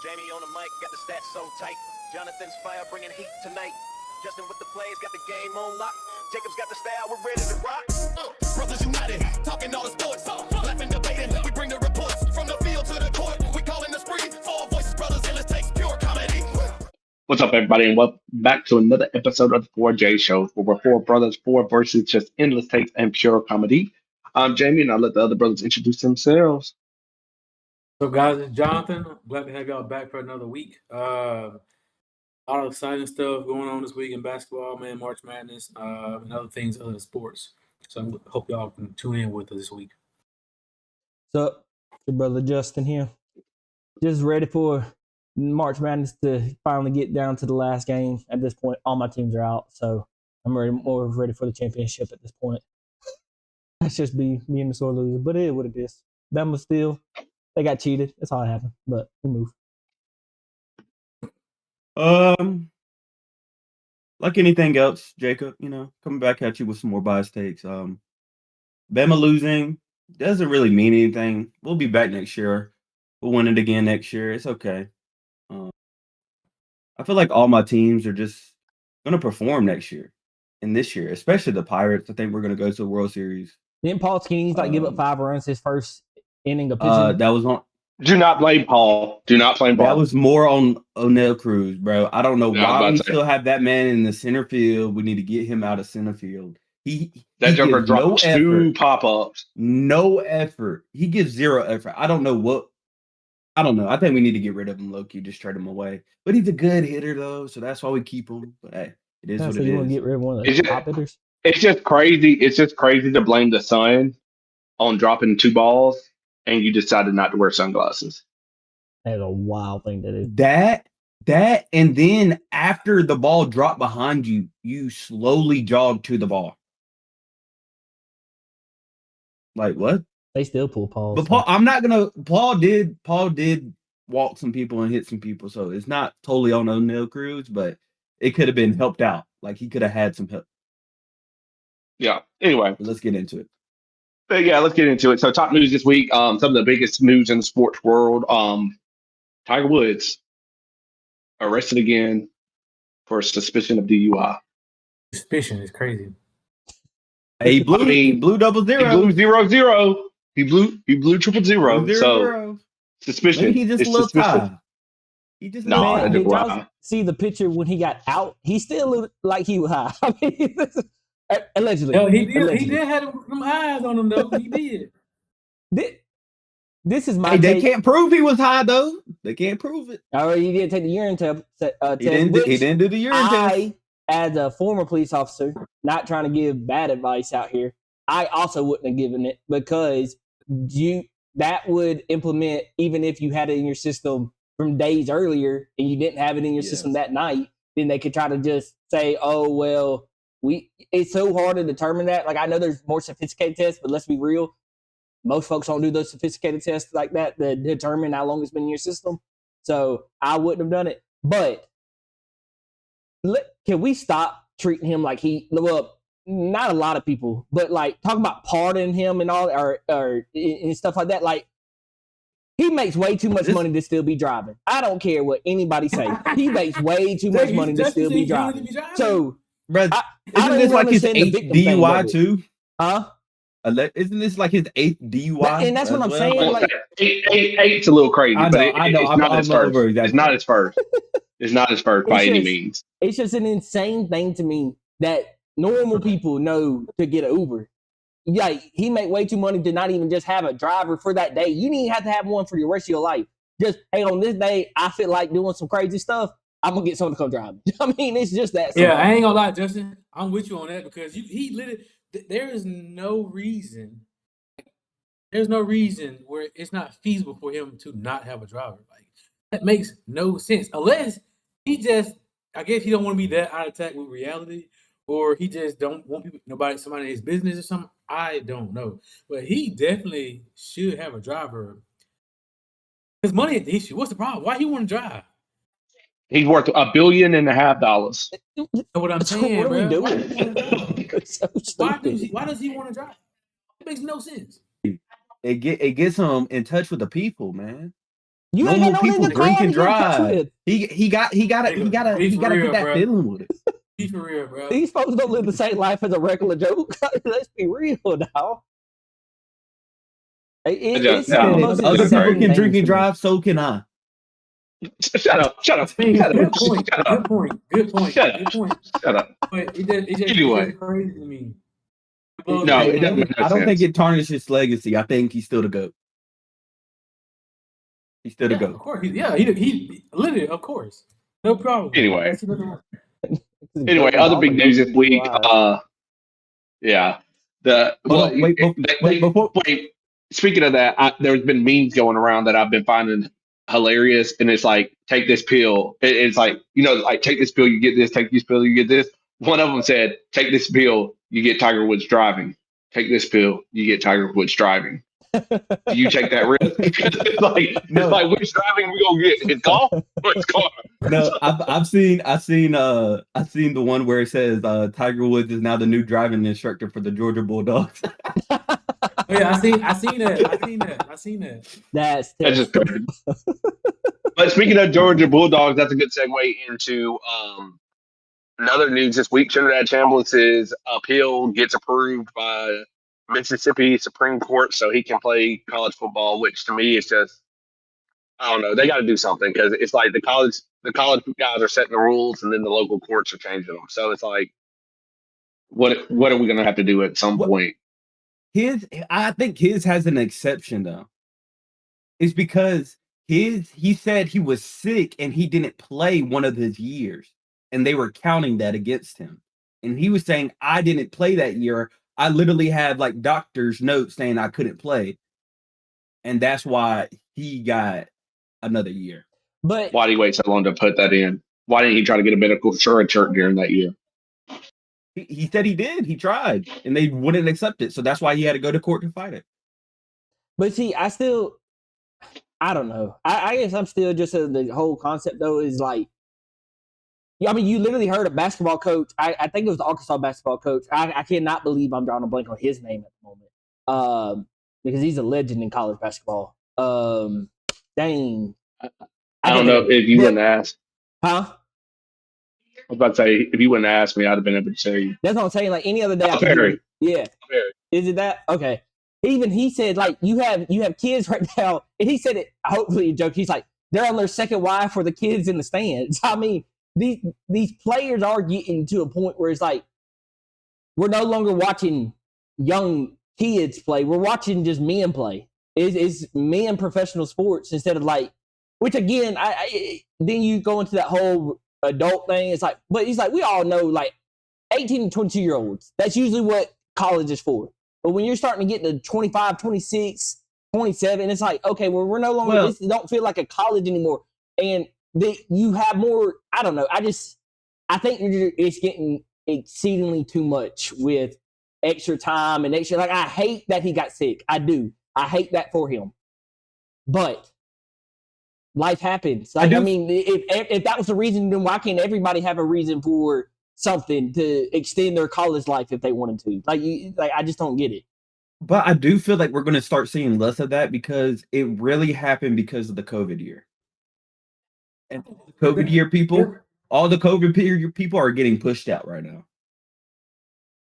Jamie on the mic, got the stats so tight. Jonathan's fire bringing heat tonight. Justin with the plays, got the game on lock. Jacob's got the style, we're ready to rock. Brothers united, talking all the sports, laughing, debating. We bring the reports from the field to the court. We calling the spree, all voices, brothers, and let's take pure comedy. What's up, everybody, and welcome back to another episode of the 4J Show, where we're four brothers, four versus just endless takes and pure comedy. I'm Jamie, and I'll let the other brothers introduce themselves. So, guys, it's Jonathan. Glad to have y'all back for another week. A lot of exciting stuff going on this week in basketball, man, March Madness, and other things other than sports. So I hope y'all can tune in with us this week. What's up? Your brother Justin here. Just ready for March Madness to finally get down to the last game. At this point, all my teams are out, so I'm more ready for the championship at this point. That's just me and the sore loser, but it is what it is. Bama still, they got cheated. That's all that happened, but we move. Like anything else, Jacob, coming back at you with some more bias takes. Bama losing doesn't really mean anything. We'll be back next year. We'll win it again next year. It's okay. I feel like all my teams are just going to perform next year and this year, especially the Pirates. I think we're going to go to the World Series. Didn't Paul Skeens give up 5 runs his first inning of pitching? That was on. Do not blame Paul. Do not blame Paul. That was more on O'Neal Cruz, bro. I don't know why we still have that man in the center field. We need to get him out of center field. That Joker dropped 2 pop-ups. No effort. He gives 0 effort. I don't know. I think we need to get rid of him, low-key, just trade him away. But he's a good hitter, though, so that's why we keep him. But hey, it is what it is. You want to get rid of one of the top hitters? It's just crazy. It's just crazy to blame the sun on dropping 2 balls, and you decided not to wear sunglasses. That's a wild thing to do. That, and then after the ball dropped behind you, you slowly jogged to the ball. Like what? They still pull Paul. But Paul, I'm not gonna. Paul did walk some people and hit some people, so it's not totally on O'Neal Cruz, but it could have been helped out. Like he could have had some help. Yeah. Anyway, but let's get into it. But yeah, let's get into it. So, top news this week. Some of the biggest news in the sports world. Tiger Woods arrested again for suspicion of DUI. Suspicion is crazy. He blew 0-0. He blew 0-0. He blew 0-0. So suspicion. Maybe he just a little tired. He just did y'all see the picture when he got out? He still looked like he was high. I mean, allegedly. No, he did have some eyes on him though. He did. This is my. They can't prove he was high though. They can't prove it. Oh, he didn't take the urine test. He didn't do the urine test. As a former police officer, not trying to give bad advice out here, I also wouldn't have given it because that would implement even if you had it in your system from days earlier and you didn't have it in your system that night, then they could try to just say, oh, well, it's so hard to determine that. Like, I know there's more sophisticated tests, but let's be real. Most folks don't do those sophisticated tests like that to determine how long it's been in your system. So I wouldn't have done it. But can we stop treating him like not a lot of people, but like talking about pardoning him and all, or and stuff like that. Like he makes way too much money to still be driving. I don't care what anybody say. He makes way too much money to still be driving. So, bro, isn't this like his 8th DUI too? Huh? Isn't this like his 8th DUI? And that's what I'm saying. Like, eight's a little crazy, I know. It's not his first. It's not his first. It's not his first by any means. It's just an insane thing to me that normal people know to get an Uber. Like he make way too money to not even just have a driver for that day. You didn't have to have one for the rest of your life. Just, hey, on this day, I feel like doing some crazy stuff. I'm gonna get someone to come drive me. I mean, it's just that. Yeah, I ain't gonna lie, Justin. I'm with you on that because he literally. There is no reason. There's no reason where it's not feasible for him to not have a driver. Like that makes no sense unless he just. I guess he don't want to be that out of touch with reality, or he just don't want somebody in his business or something. I don't know, but he definitely should have a driver. His money is the issue. What's the problem? Why he want to drive? He's worth $1.5 billion. That's what I'm saying. What are we bro. doing? So Why does he want to drive? It makes no sense. It gets him in touch with the people, man. You ain't Normal got no one in people the drink crowd and to get in touch drive. with. He gotta Be for get real, that bro. feeling with it. Be for real, bro. These folks don't live the same life as a regular joke. Let's be real now. It's Yeah, almost Other people insane can drink things and to me. drive, so can I. Shut up. I mean, Shut good up. point. Shut Good up. point. Good point. Shut Good up. point. Shut up. But it's Anyway, just crazy to me. It blows no, my it doesn't mind. make no I don't think sense. it tarnishes his legacy. I think he's still the GOAT. He's still the Yeah, of GOAT. course. He literally, of course. No problem. Anyway, I see nothing wrong. other big news this week. Yeah, the Hold well, on, wait, they before wait. Speaking of that, there's been memes going around that I've been finding hilarious, and it's like take this pill. It's like like take this pill, you get this. Take this pill, you get this. One of them said, "Take this pill, you get Tiger Woods driving. Take this pill, you get Tiger Woods driving. Do you take that risk?" It's like which driving we gonna get? It's golf or it's car? no, I've seen the one where it says Tiger Woods is now the new driving instructor for the Georgia Bulldogs. Oh yeah, I seen that. That's That's just terrible. crazy. But speaking of Georgia Bulldogs, that's a good segue into another news this week. Trinidad Chambliss' appeal gets approved by Mississippi Supreme Court, so he can play college football. Which to me is just, I don't know. They got to do something because it's like the college guys are setting the rules, and then the local courts are changing them. So it's like, what are we going to have to do at some What point? I think his has an exception though. It's because he said he was sick and he didn't play one of his years, and they were counting that against him. And he was saying, I didn't play that year. I literally had like doctor's notes saying I couldn't play. And that's why he got another year. But Why did he wait so long to put that in? Why didn't he try to get a medical insurance during that year? He said he did. He tried, and they wouldn't accept it. So that's why he had to go to court to fight it. see, I don't know. I guess I'm still just the whole concept though is like, I mean, you literally heard a basketball coach. I think it was the Arkansas basketball coach. I cannot believe I'm drawing a blank on his name at the moment, because he's a legend in college basketball. Dang, I don't know if you wouldn't ask. Huh? I was about to say, if you wouldn't ask me, I'd have been able to tell you. That's what I'm saying. Like any other day, yeah. Very. Is it that? Okay. Even he said, like, you have kids right now, and he said it, hopefully a joke. He's like, they're on their second wife for the kids in the stands. I mean, these players are getting to a point where it's like, we're no longer watching young kids play. We're watching just men play. It's men professional sports instead of like, which again, then you go into that whole adult thing. It's like, but he's like, we all know like 18 to 22-year-olds. That's usually what college is for. But when you're starting to get to 25, 26, 27, it's like, okay, well, we're no longer, this don't feel like a college anymore. And you have more, I don't know. I think it's getting exceedingly too much with extra time and extra, like, I hate that he got sick. I do. I hate that for him. But life happens. Like, I mean, if that was the reason, then why can't everybody have a reason for something to extend their college life if they wanted to? Like I just don't get it. But I do feel like we're going to start seeing less of that because it really happened because of the COVID year. And the COVID year people, all the COVID period people are getting pushed out right now.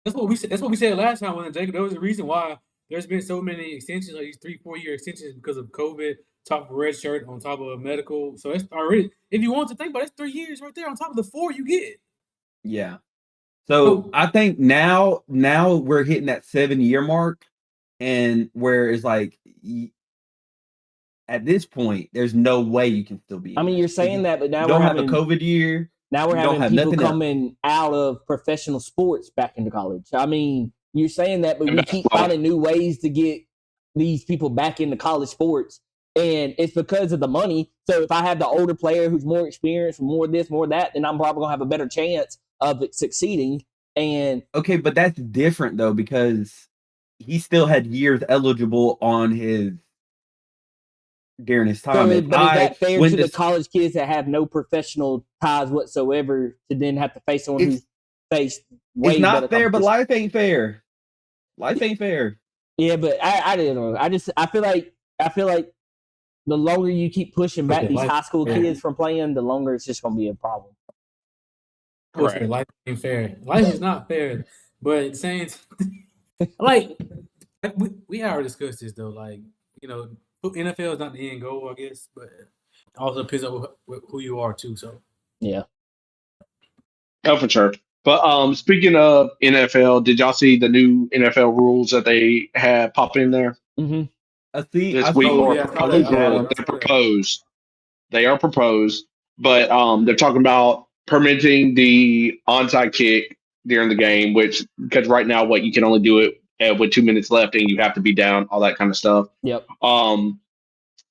That's what we said. That's what we said last time, when Jacob. There was a reason why there's been so many extensions, like these 3-4 year extensions, because of COVID. Top of red shirt on top of medical. So it's already, if you want to think about it, it's 3 years right there on top of the 4 you get. Yeah. So I think now we're hitting that 7-year mark, and where it's like, at this point, there's no way you can still be. I mean, you're saying that, but now you don't have a COVID year. Now we're having people coming out of professional sports back into college. I mean, you're saying that, but we keep finding new ways to get these people back into college sports. And it's because of the money. So if I have the older player who's more experienced, more this, more that, then I'm probably gonna have a better chance of it succeeding. And okay, but that's different though, because he still had years eligible on his during his time. So, but is that fair to the college kids that have no professional ties whatsoever to then have to face someone who's faced way it's not better fair, but life ain't fair. Life ain't fair. Yeah, but I don't know. I feel like the longer you keep pushing back Okay, these life high school ain't fair. kids from playing, the longer it's just going to be a problem. Correct. Life ain't fair. Life is not fair. But at the same time, like we already discussed this though. Like, you know, NFL is not the end goal, I guess, but also depends on who you are too. So Yeah. Oh, for sure. But speaking of NFL, did y'all see the new NFL rules that they had pop in there Mm-hmm. this I week? saw oh Or yeah, I saw that. proposed rules? Adam. They're proposed. They are proposed, but they're talking about permitting the onside kick during the game, which because right now, what you can only do it with 2 minutes left, and you have to be down, all that kind of stuff. Yep.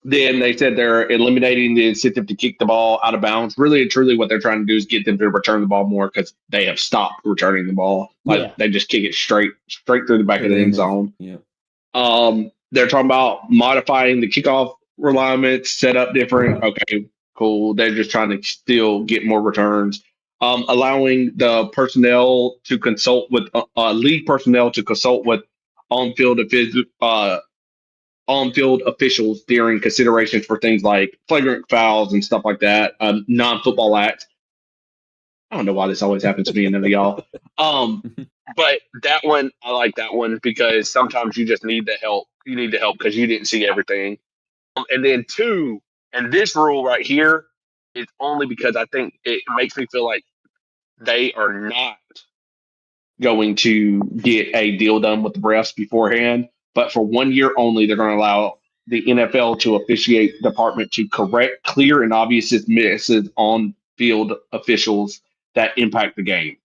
Then they said they're eliminating the incentive to kick the ball out of bounds. Really and truly, what they're trying to do is get them to return the ball more because they have stopped returning the ball. Like Yeah. they just kick it straight through the back of the end zone. Yeah. They're talking about modifying the kickoff alignments, set up different. Okay, cool. They're just trying to still get more returns. Allowing the personnel to consult with league personnel to consult with on-field on-field officials during considerations for things like flagrant fouls and stuff like that, non-football acts. I don't know why this always happens to me and none of y'all. Um, but that one, I like that one because sometimes you just need the help. You need the help because you didn't see everything. And then two, and this rule right here is only because I think it makes me feel like they are not going to get a deal done with the refs beforehand. But for 1 year only, they're going to allow the NFL to officiate department to correct clear and obvious misses on field officials that impact the game.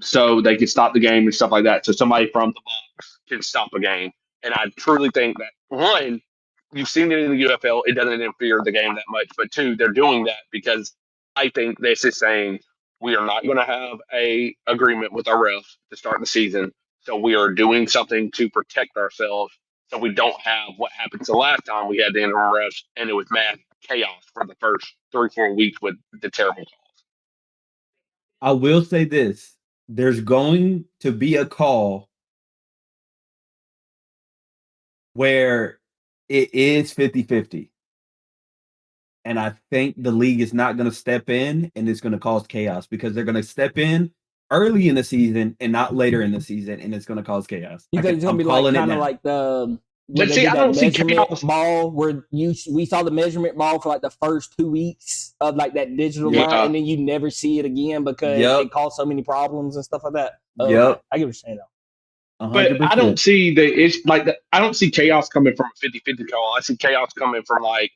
So they can stop the game and stuff like that. So somebody from the box can stop a game. And I truly think that one, you've seen it in the UFL, it doesn't interfere with the game that much. But two, they're doing that because I think this is saying we are not going to have a agreement with our refs to start the season. So we are doing something to protect ourselves so we don't have what happened the last time we had the interim refs and it was mass chaos for the first 3 4 weeks with the terrible calls. I will say this. There's going to be a call where it is 50-50. And I think the league is not going to step in and it's going to cause chaos because they're going to step in early in the season and not later in the season, and it's going to cause chaos. You think it's going to be like kind of like the where But they see, did I that don't see measurement chaos. ball where we saw the measurement ball for like the first 2 weeks of like that digital line, Yeah. and then you never see it again because Yep. it caused so many problems and stuff like that. Oh, Yep. okay. I get what you're saying though. 100%. But I don't see I don't see chaos coming from a 50-50 call. I see chaos coming from like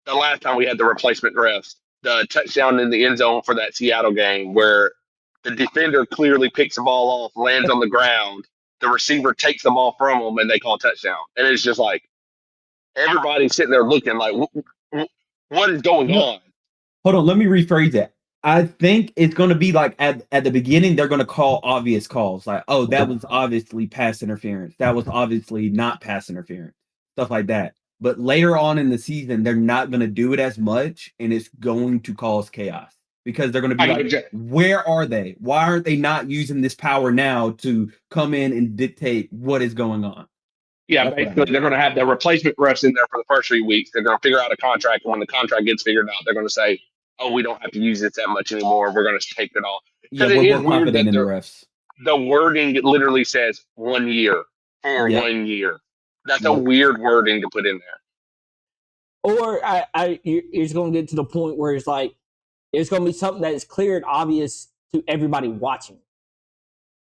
the last time we had the replacement refs, the touchdown in the end zone for that Seattle game where the defender clearly picks the ball off, lands on the ground, the receiver takes the ball from him, and they call touchdown. And it's just like everybody's sitting there looking like, what is going No. on? Hold on, let me rephrase that. I think it's going to be like at the beginning, they're going to call obvious calls like, oh, that was obviously pass interference. That was obviously not pass interference, stuff like that. But later on in the season, they're not going to do it as much, and it's going to cause chaos because they're going to be like, where are they? Why aren't they not using this power now to come in and dictate what is going on? Yeah, That's basically, they're going to have the replacement refs in there for the first 3 weeks. They're going to figure out a contract. And when the contract gets figured out, they're going to say, oh, we don't have to use it that much anymore. We're going to take it off. Yeah, Because it we're is more weird confident that in the refs. the wording literally says 1 year for Yep. 1 year. That's a Yep. weird wording to put in there. Or it's going to get to the point where it's like it's going to be something that is clear and obvious to everybody watching.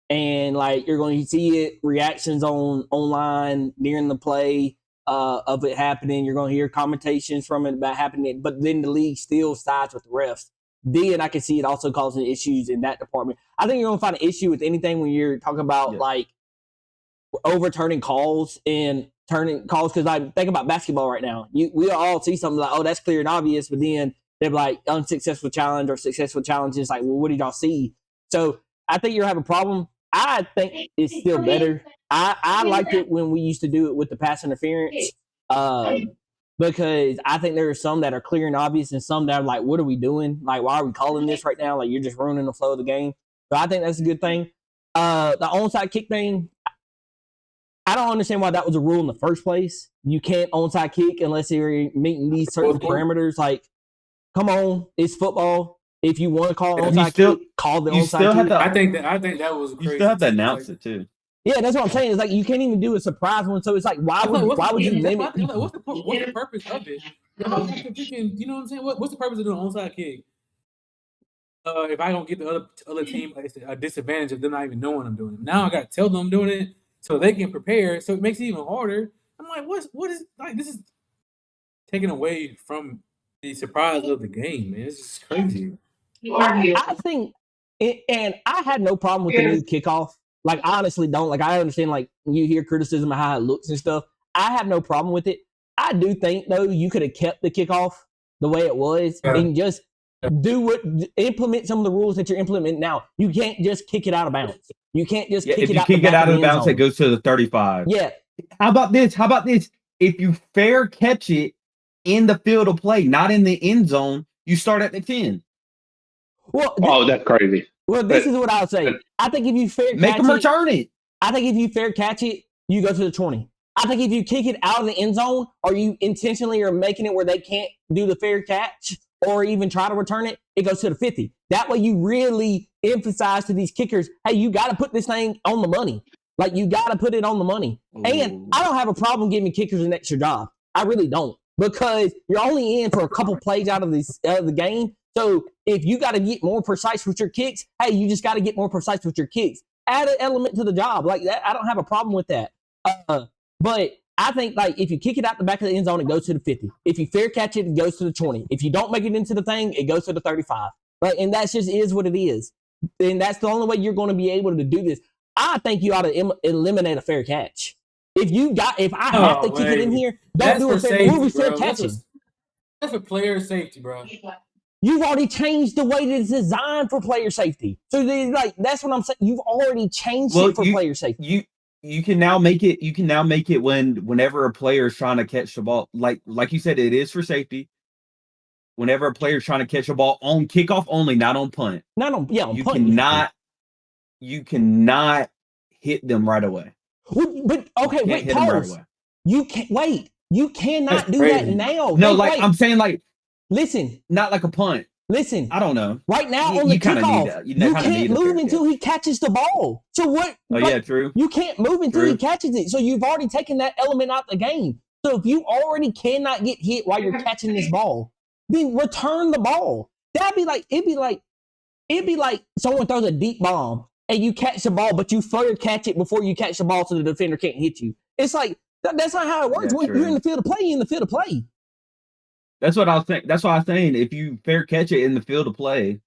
And like you're going to see it reactions online during the play of it happening. You're going to hear commentations from it about happening, but then the league still sides with the refs. Then I can see it also causing issues in that department. I think you're going to find an issue with anything when you're talking about like overturning calls and turning calls, because like think about basketball right now. We all see something like, oh, that's clear and obvious, but then they're like unsuccessful challenge or successful challenges. Like, well, what did y'all see? So I think you're having a problem. I think it's still better. I liked it when we used to do it with the pass interference, because I think there are some that are clear and obvious and some that are like, what are we doing? Like, why are we calling this right now? Like, you're just ruining the flow of the game. So I think that's a good thing. The onside kick thing, I don't understand why that was a rule in the first place. You can't onside kick unless you're meeting these certain parameters. Like, come on, it's football. If you want to call an onside kick, call the onside kick. I think that was crazy. You still have to announce it too. Yeah, that's what I'm saying. It's like you can't even do a surprise one. So it's like, why would you limit people? What's the purpose of it? You know what I'm saying? What's the purpose of doing an onside kick? If I don't get the other team a disadvantage of them not even knowing I'm doing it. Now I got to tell them I'm doing it so they can prepare. So it makes it even harder. I'm like, what is like? This is taken away from the surprise of the game, man. It's just crazy. I think, and I had no problem with the new kickoff. Like, I honestly don't. Like, I understand, like, you hear criticism of how it looks and stuff. I have no problem with it. I do think, though, you could have kept the kickoff the way it was and just implement some of the rules that you're implementing now. You can't just kick it out of bounds. You can't just kick it out of bounds. It goes to the 35. Yeah. How about this? If you fair catch it in the field of play, not in the end zone, you start at the 10. Well, that's crazy. Well, this is what I would say. I think if you make them return it. I think if you fair catch it, you go to the 20. I think if you kick it out of the end zone, or you intentionally are making it where they can't do the fair catch or even try to return it, it goes to the 50. That way you really emphasize to these kickers, hey, you got to put this thing on the money. Like, you got to put it on the money. Ooh. And I don't have a problem giving kickers an extra job. I really don't, because you're only in for a couple plays out of the game. So if you got to get more precise with your kicks, hey, you just got to get more precise with your kicks. Add an element to the job like that. I don't have a problem with that. But I think, like, if you kick it out the back of the end zone, it goes to the 50. If you fair catch it, it goes to the 20. If you don't make it into the thing, it goes to the 35. Right? And that's just is what it is. And that's the only way you're going to be able to do this. I think you ought to eliminate a fair catch. If I have to kick it in here, don't do a fair catching. That's for player safety, bro. You've already changed the way that it's designed for player safety. So that's what I'm saying. You've already changed it for player safety. You can now make it. You can now make it whenever a player is trying to catch the ball, like you said, it is for safety. Whenever a player is trying to catch a ball on kickoff only, not on punt. On you punt. You cannot hit them right away. But okay, wait, pause. You can't wait. You cannot do that now. No, I'm saying, like, listen, not like a punt. Listen, I don't know. Right now on the kickoff, you can't move until he catches the ball. So what? Oh, yeah, true. You can't move until he catches it. So you've already taken that element out the game. So if you already cannot get hit while you're catching this ball, then return the ball. It'd be like someone throws a deep bomb and you catch the ball, but you fair catch it before you catch the ball so the defender can't hit you. It's like, that's not how it works. When you're in the field of play, you're in the field of play. That's what I was saying. That's what I was saying. If you fair catch it in the field of play,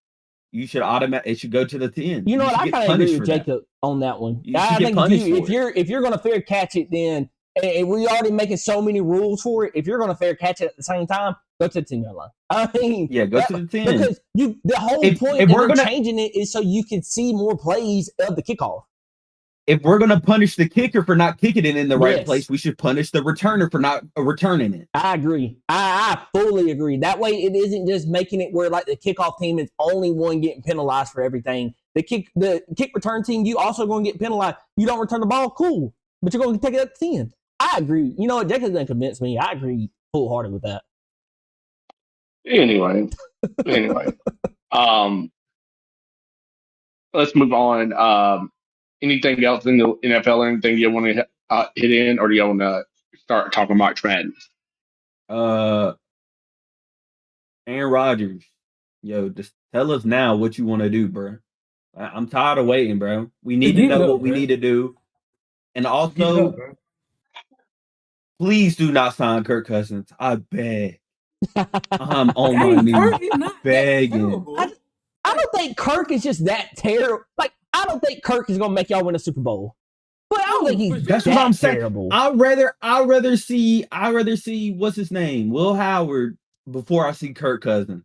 you should it should go to the 10. You know what? I kind of agree with Jacob on that one. I think if you're going to fair catch it, then and we already making so many rules for it. If you're going to fair catch it at the same time, go to the 10-yard line. I mean, go to the 10. Because the whole point of changing it is so you can see more plays of the kickoff. If we're going to punish the kicker for not kicking it in the right place, we should punish the returner for not returning it. I agree. I fully agree. That way, it isn't just making it where, like, the kickoff team is only one getting penalized for everything. The kick return team, you also going to get penalized. You don't return the ball, cool, but you're going to take it at the 10. I agree. You know what? Jacob's going to convince me. I agree wholehearted with that. Anyway, let's move on. Anything else in the NFL or anything you want to hit in, or do you want to start talking March Madness? Aaron Rodgers, just tell us now what you want to do, bro. I'm tired of waiting, bro. We need to know what we need to do. And also, please do not sign Kirk Cousins. I beg. I'm on my knees begging. I don't think Kirk is just that terrible. Like, I don't think Kirk is gonna make y'all win a Super Bowl. But I don't think he's that's what I'm saying. Terrible. I'd rather see what's his name, Will Howard, before I see Kirk Cousins.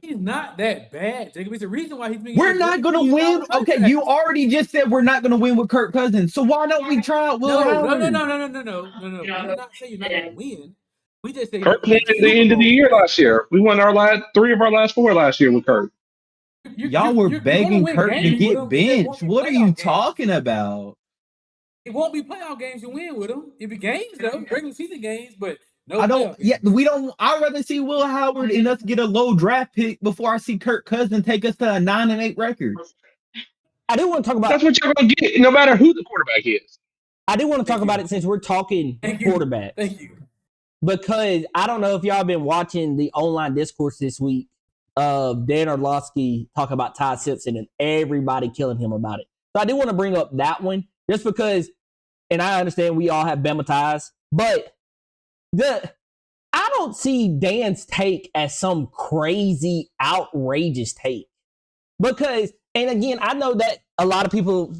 He's not that bad, Jacob. It's the reason why he's being. We're not gonna win. Okay, you already just said we're not gonna win with Kirk Cousins. So why don't we try out Will Howard? No. We're not saying you're not gonna win. We just say Kirk won at the end of the year last year. We won three of our last four last year with Kirk. Y'all were begging Kirk to get benched. What are you talking about? It won't be playoff games you win with him. It'll be games though, regular season games, but no I don't. playoff Yeah, games. we don't. I'd rather see Will Howard and us get a low draft pick before I see Kirk Cousins take us to a 9-8 record. I do want to talk about. That's what you're gonna get, no matter who the quarterback is. I do want to talk Thank about you. it since we're talking Thank you. quarterbacks. Thank you. Because I don't know if y'all been watching the online discourse this week of Dan Orlovsky talk about Ty Simpson and everybody killing him about it. So I do want to bring up that one just because, and I understand we all have Bama ties, but I don't see Dan's take as some crazy, outrageous take. Because, and again, I know that a lot of people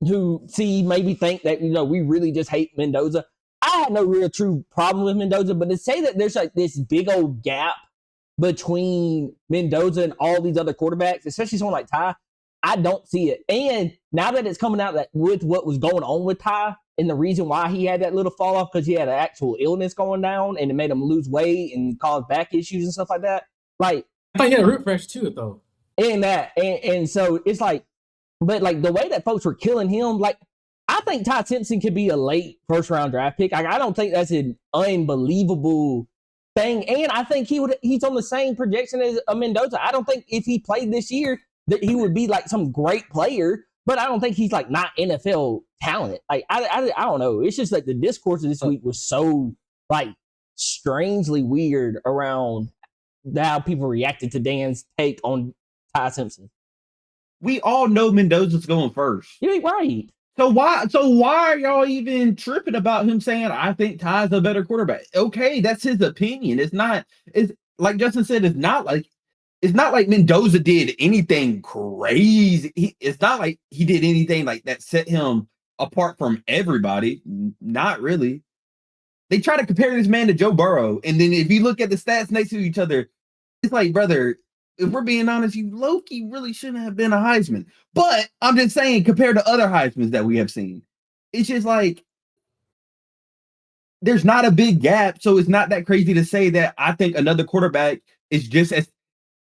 who see maybe think that, we really just hate Mendoza. I had no real true problem with Mendoza, but to say that there's like this big old gap between Mendoza and all these other quarterbacks, especially someone like Ty, I don't see it. And now that it's coming out that with what was going on with Ty and the reason why he had that little fall off because he had an actual illness going down and it made him lose weight and cause back issues and stuff like that. Like, I thought he had a rib fracture too, though. And so it's like, but like the way that folks were killing him, like I think Ty Simpson could be a late first round draft pick. I don't think that's an unbelievable thing. And I think he's on the same projection as a Mendoza. I don't think if he played this year that he would be like some great player, but I don't think he's like not NFL talent. Like I don't know. It's just like the discourse of this week was so like strangely weird around how people reacted to Dan's take on Ty Simpson. We all know Mendoza's going first. You're right. So why are y'all even tripping about him saying I think Ty's a better quarterback? Okay, that's his opinion. It's like Justin said, it's not like Mendoza did anything crazy. It's not like he did anything like that set him apart from everybody. Not really. They try to compare this man to Joe Burrow, and then if you look at the stats next to each other, it's like, brother, if we're being honest, you low-key really shouldn't have been a Heisman. But I'm just saying, compared to other Heismans that we have seen, it's just like there's not a big gap. So it's not that crazy to say that I think another quarterback is just as.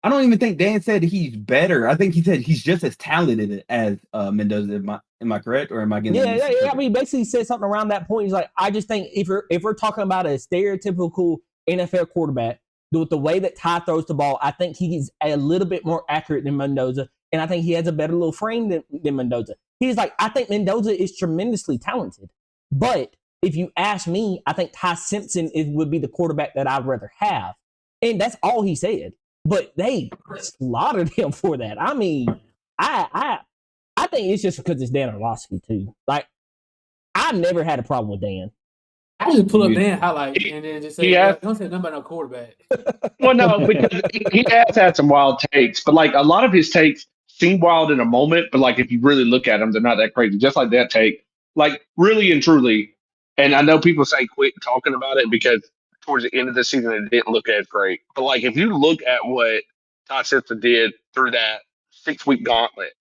I don't even think Dan said he's better. I think he said he's just as talented as Mendoza. Am I correct, or am I getting? Yeah. I mean, basically said something around that point. He's like, I just think if we're talking about a stereotypical NFL quarterback, with the way that Ty throws the ball, I think he's a little bit more accurate than Mendoza, and I think he has a better little frame than Mendoza. He's like, I think Mendoza is tremendously talented, but if you ask me, I think Ty Simpson would be the quarterback that I'd rather have, and that's all he said. But they slaughtered him for that. I mean, I think it's just because it's Dan Orlovsky too. Like, I've never had a problem with Dan. I just pull up Dan highlight and then just say, don't say nothing about no quarterback. Well, no, because he has had some wild takes, but like a lot of his takes seem wild in a moment, but like if you really look at them, they're not that crazy. Just like that take, like really and truly. And I know people say quit talking about it because towards the end of the season it didn't look as great. But like if you look at what Ty Simpson did through that 6-week gauntlet,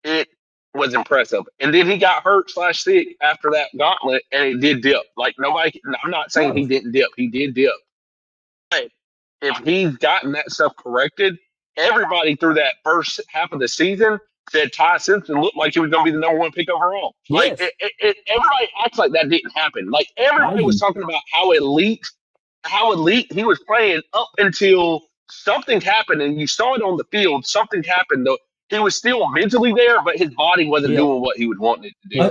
it was impressive. And then he got hurt /sick after that gauntlet, and it did dip. Like nobody, I'm not saying he didn't dip. He did dip. But if he's gotten that stuff corrected, everybody through that first half of the season said Ty Simpson looked like he was going to be the number one pick overall. Yes. Like everybody acts like that didn't happen. Like everybody was talking about how elite he was playing up until something happened, and you saw it on the field. Something happened though. He was still mentally there, but his body wasn't doing what he would want it to do.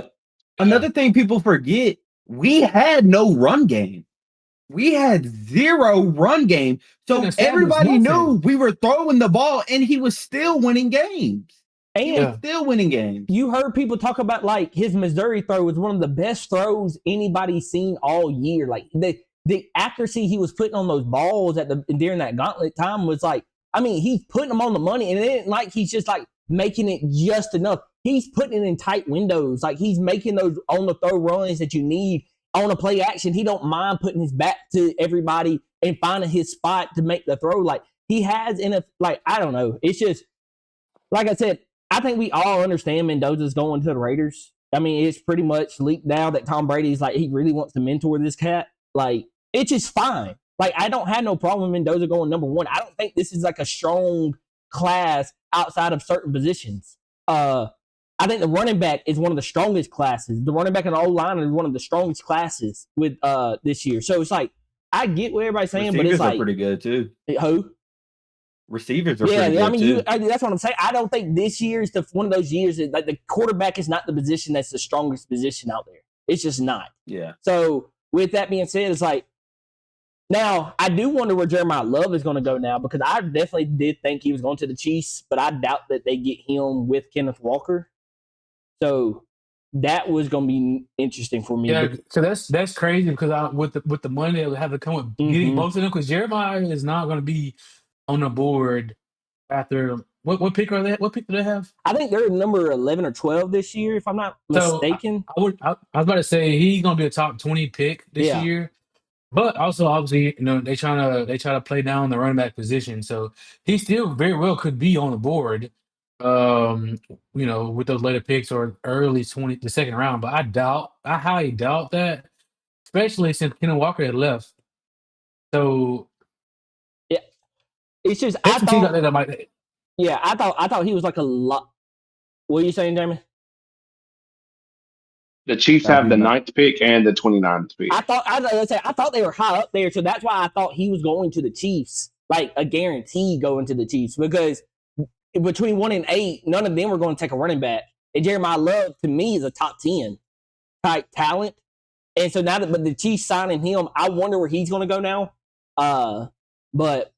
Another thing people forget, we had no run game. We had zero run game. So everybody knew we were throwing the ball, and he was still winning games. You heard people talk about like his Missouri throw was one of the best throws anybody's seen all year. Like the accuracy he was putting on those balls during that gauntlet time was like, I mean, he's putting them on the money, and it ain't like he's just like making it just enough. He's putting it in tight windows. Like he's making those on the throw runs that you need on a play action. He don't mind putting his back to everybody and finding his spot to make the throw. Like he has I don't know. It's just, like I said, I think we all understand Mendoza's going to the Raiders. I mean, it's pretty much leaked now that Tom Brady's like, he really wants to mentor this cat. Like, it's just fine. Like, I don't have no problem with Mendoza going number one. I don't think this is like a strong class outside of certain positions. I think the running back is one of the strongest classes. The running back and the O-line is one of the strongest classes with this year. So it's like I get what everybody's saying, but it's Receivers are like pretty good too. who? Receivers are pretty good I mean, too. that's what I'm saying. I don't think this year is one of those years that like the quarterback is not the position that's the strongest position out there. It's just not. Yeah. So with that being said, it's like now I do wonder where Jeremiah Love is going to go now because I definitely did think he was going to the Chiefs, but I doubt that they get him with Kenneth Walker. So that was going to be interesting for me. Yeah, so that's crazy because with the money that would have to come with getting most of them because Jeremiah is not going to be on the board after what pick are they? What pick do they have? I think they're number 11 or 12 this year, if I'm not mistaken. I was about to say he's going to be a top 20 pick this year, but also obviously they try to play down the running back position, so he still very well could be on the board. With those later picks or early the second round, but I highly doubt that, especially since Kenneth Walker had left. So yeah, it's just I thought I thought he was like a lot. What are you saying, Jamie? The Chiefs have the 9th pick and the 29th pick. I thought they were high up there, so that's why I thought he was going to the Chiefs, like a guarantee going to the Chiefs because between 1 and 8, none of them were going to take a running back. And Jeremiah Love, to me, is a top 10 type talent. And so now but the Chiefs signing him, I wonder where he's going to go now. But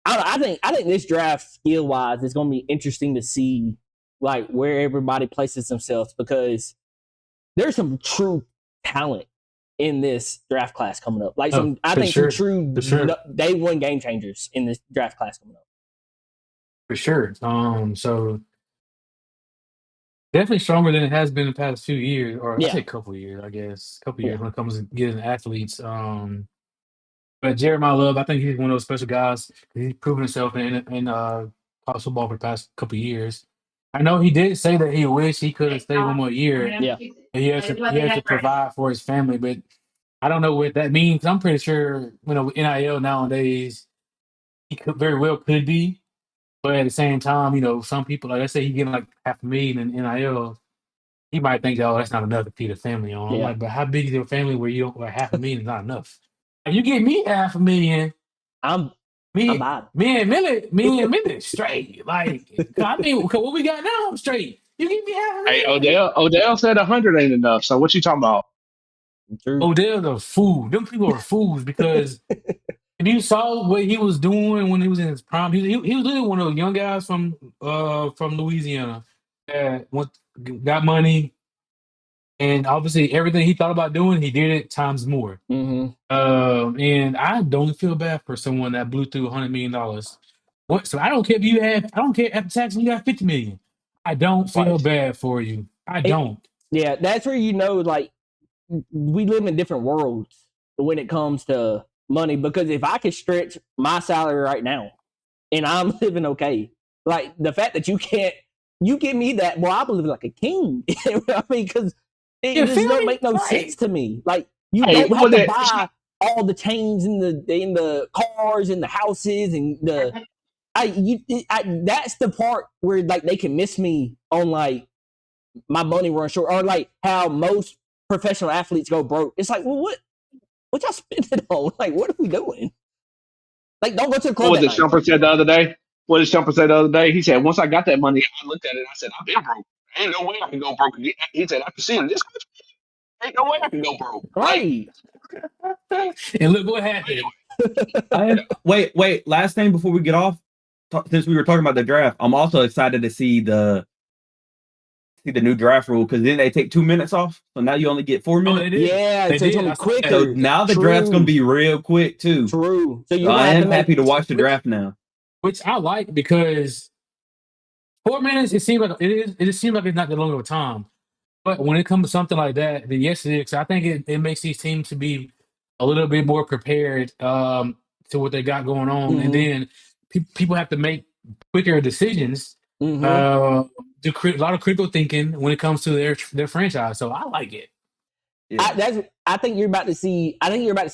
I think this draft skill wise is going to be interesting to see like where everybody places themselves because there's some true talent in this draft class coming up. Like some true day one game changers in this draft class coming up. For sure. So definitely stronger than it has been in the past few years, or I say a couple of years, I guess. A couple of years when it comes to getting athletes. But Jeremiah Love, I think he's one of those special guys. He's proven himself in college football for the past couple of years. I know he did say that he wished he could have stayed one more year. Yeah. And he has to provide for his family, but I don't know what that means. I'm pretty sure, NIL nowadays, he very well could be. But at the same time, some people, like let's say he getting like $500,000 in NIL, he might think, oh, that's not enough to feed a family on. I'm like, but how big is your family where you don't like $500,000 is not enough? If you give me $500,000, I'm me and Millie straight. Like, I mean, what we got now, I'm straight. You give me $500,000. Hey, Odell said 100 ain't enough. So what you talking about? Odell's a fool. Them people are fools because if you saw what he was doing when he was in his prime, he was literally one of those young guys from Louisiana that got money, and obviously everything he thought about doing, he did it times more. And I don't feel bad for someone that blew through $100 million. So I don't care if you have, I don't care after taxes you got $50 million. I don't feel bad for you. I don't. Yeah, that's where like we live in different worlds when it comes to money because if I could stretch my salary right now and I'm living okay, like the fact that you give me that, well, I believe like a king. I mean, because it just don't make no sense to me. Like you don't have to buy all the chains in the cars and the houses and that's the part where like they can miss me on like my money run short or like how most professional athletes go broke. It's like, well, what y'all spending on? Like, what are we doing? Like, don't go to the club. What did Shumper said the other day? What did Shumper say the other day? He said, once I got that money, I looked at it and I said, I've been broke. Ain't no way I can go broke again. He said, after seeing this, ain't no way I can go broke. Right. And look what happened. Wait. Last thing before we get off, since we were talking about the draft, I'm also excited to see the new draft rule because then they take 2 minutes off, so now you only get 4 minutes. It's only quicker. So now the draft's gonna be real quick too. True. So I am happy to watch the draft now, which I like because 4 minutes. It seems like it is. It just seems like it's not that long of a time. But when it comes to something like that, then yes, it is. I think it makes these teams to be a little bit more prepared to what they got going on, and then people have to make quicker decisions. Do a lot of critical thinking when it comes to their franchise. So I like it. Yeah. I think you're about to see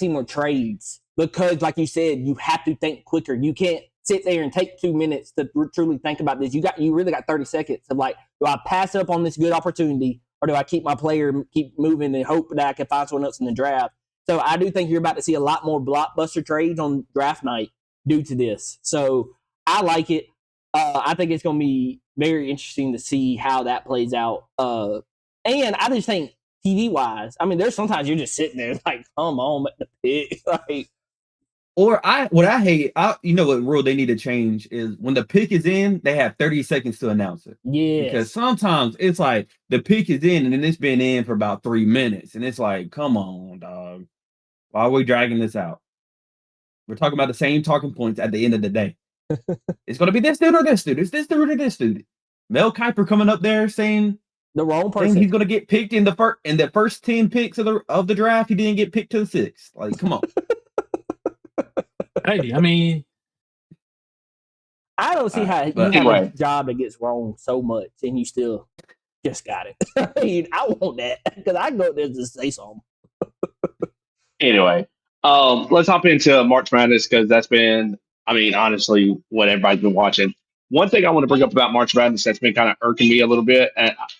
more trades because, like you said, you have to think quicker. You can't sit there and take 2 minutes to truly think about this. You really got 30 seconds of like, do I pass up on this good opportunity, or do I keep my player, keep moving and hope that I can find someone else in the draft? So I do think you're about to see a lot more blockbuster trades on draft night due to this. So I like it. I think it's going to be very interesting to see how that plays out. And I just think TV wise, I mean, there's sometimes you're just sitting there like, come on, the pick. Like, what I hate, you know what rule they need to change is when the pick is in, they have 30 seconds to announce it. yeah. Because sometimes it's like the pick is in and then it's been in for about 3 minutes. And it's like, come on, dog. Why are we dragging this out? We're talking about the same talking points at the end of the day. It's going to be this dude or this dude. It's this dude or this dude. Mel Kiper coming up there saying the wrong person. He's going to get picked in the first 10 picks of the draft. He didn't get picked to the 6th. Like, come on. Hey, I mean, I don't see how you have a job that gets wrong so much and you still just got it. I mean, I want that because I go there to say something. Anyway, let's hop into March Madness because that's been, I mean, honestly, what everybody's been watching. One thing I want to bring up about March Madness that's been kind of irking me a little bit,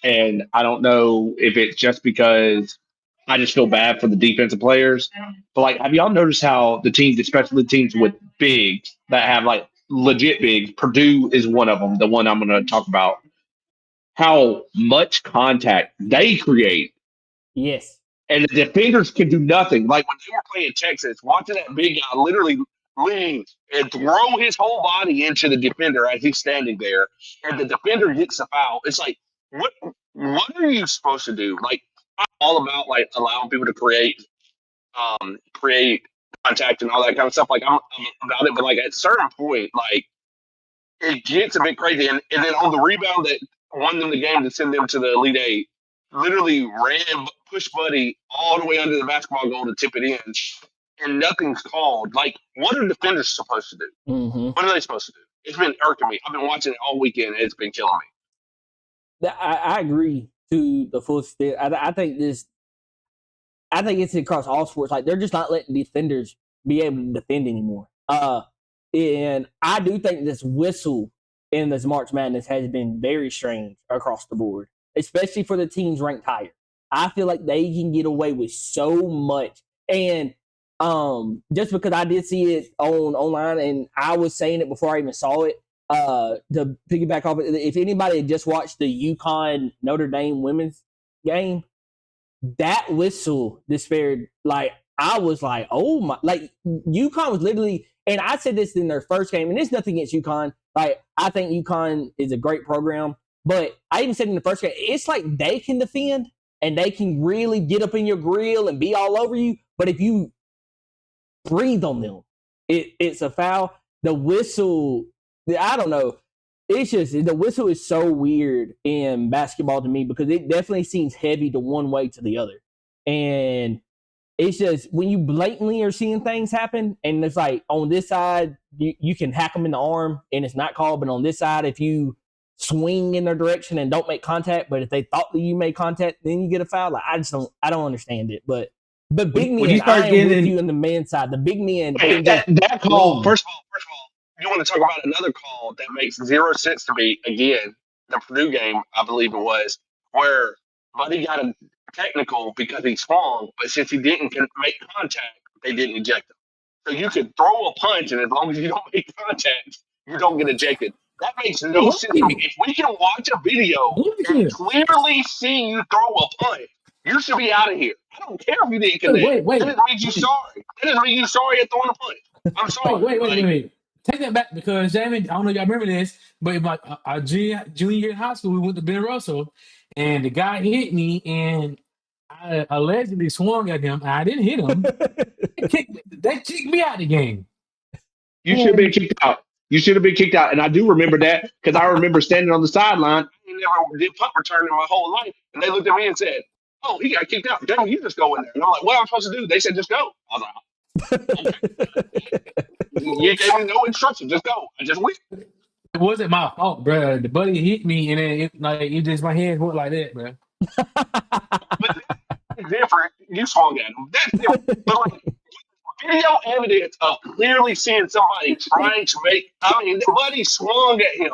and I don't know if it's just because I just feel bad for the defensive players, but like, have y'all noticed how the teams, especially the teams with bigs that have like legit bigs, Purdue is one of them, the one I'm going to talk about, how much contact they create. Yes. And the defenders can do nothing. Like when they were playing Texas, watching that big guy literally lean and throw his whole body into the defender as he's standing there, and the defender gets the foul. It's like, what are you supposed to do? Like, I'm all about like allowing people to create contact and all that kind of stuff. Like I'm about it, but like at a certain point, like it gets a bit crazy. And then on the rebound that won them the game to send them to the Elite Eight, literally ran push Buddy all the way under the basketball goal to tip it in, and nothing's called. Like, what are defenders supposed to do? Mm-hmm. What are they supposed to do? It's been irking me. I've been watching it all weekend, and it's been killing me. I agree to the full extent. I think it's across all sports. Like, they're just not letting defenders be able to defend anymore. And I do think this whistle in this March Madness has been very strange across the board, especially for the teams ranked higher. I feel like they can get away with so much. And just because I did see it online and I was saying it before I even saw it, to piggyback off it, if anybody had just watched the UConn Notre Dame women's game, that whistle despaired. Like, I was like, oh my, like UConn was literally, and I said this in their first game, and there's nothing against UConn. Like, I think UConn is a great program, but I even said in the first game, it's like they can defend and they can really get up in your grill and be all over you. But if you breathe on them, it's a foul. The whistle, I don't know. It's just, the whistle is so weird in basketball to me because it definitely seems heavy to one way to the other. And it's just, when you blatantly are seeing things happen, and it's like on this side, you can hack them in the arm and it's not called, but on this side, if you swing in their direction and don't make contact, but if they thought that you made contact, then you get a foul. Like, I don't understand it. But big men, you start getting with you on the men's side. The big men, that call. First of all, you want to talk about another call that makes zero sense to me. Again, the Purdue game, I believe it was, where Buddy got a technical because he swung, but since he didn't make contact, they didn't eject him. So you could throw a punch, and as long as you don't make contact, you don't get ejected. That makes no sense to me. If we can watch a video and clearly see you throw a punch, you should be out of here. I don't care if you didn't connect. That doesn't mean you're sorry. That doesn't mean you're sorry at throwing a punch. I'm sorry. Wait. Take that back, because Jamie, I don't know if y'all remember this, but in my junior year in high school, we went to Ben Russell, and the guy hit me, and I allegedly swung at him. I didn't hit him. They kicked me out of the game. You should have been kicked out. You should have been kicked out. And I do remember that because I remember standing on the sideline. I never did punt return in my whole life. And they looked at me and said, "Oh, he got kicked out. Damn, you just go in there." And I'm like, "What am I supposed to do?" They said, "Just go." I was like, "Okay." You gave me no instruction. Just go. I just went. It wasn't my fault, bro. The buddy hit me, and then it just, my head went like that, bro. But that's different. You swung at him. That's different. But like, video evidence of clearly seeing somebody trying to make. I mean, the buddy swung at him,